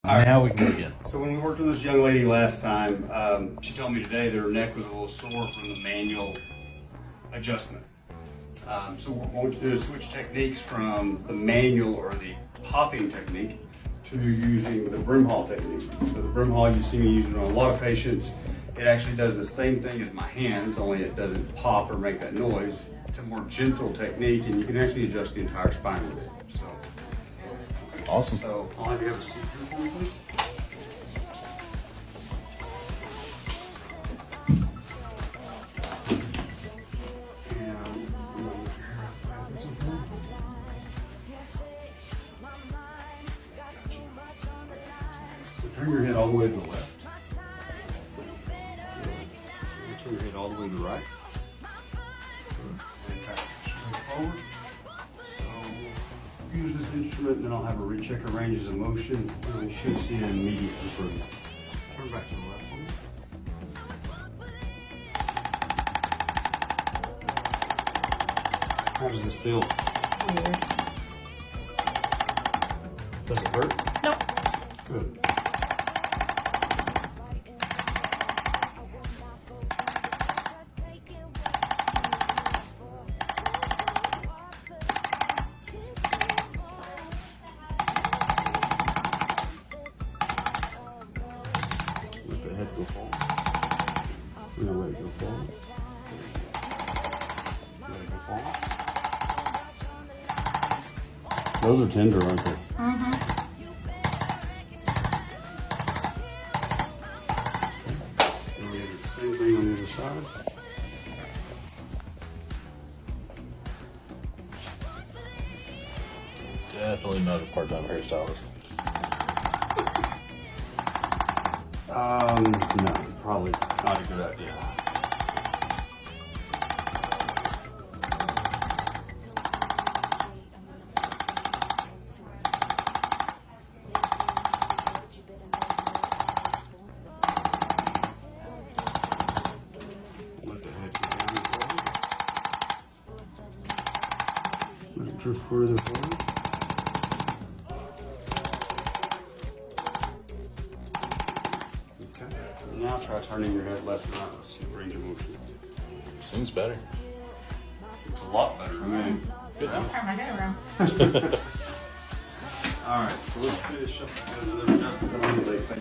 Now we can begin. So when we worked with this young lady last time, she told me today that her neck was a little sore from the manual adjustment. So what we want to do is switch techniques from the manual or the popping technique to using the Brimhall technique. So the Brimhall, you see me using it on a lot of patients. It actually does the same thing as my hands, only it doesn't pop or make that noise. It's a more gentle technique, and you can actually adjust the entire spine with it. So, Awesome. so I'll have you have a seat here for me, please. So turn your head all the way to the left. Turn your head all the way to the right. And tap straight forward. So use this instrument, and then I'll have a recheck her ranges of motion, and we should see an immediate improvement. Turn back to the left for me. How does this feel? Weird. Does it hurt? Nope. Good. Let the head go forward. We're gonna let it go forward. Let it go forward. Those are tender, aren't they? Mm-hmm. And we do the same thing on the other side. Definitely not a part-time hairstylist. No, probably not a good idea. Let the head go down and forward. Let it drift further forward. Okay. Now try turning your head left and right. Let's see the range of motion. Seems better. It's a lot better. I mean, I'll turn my head around. all right. So let's finish up with another adjustment on the leg.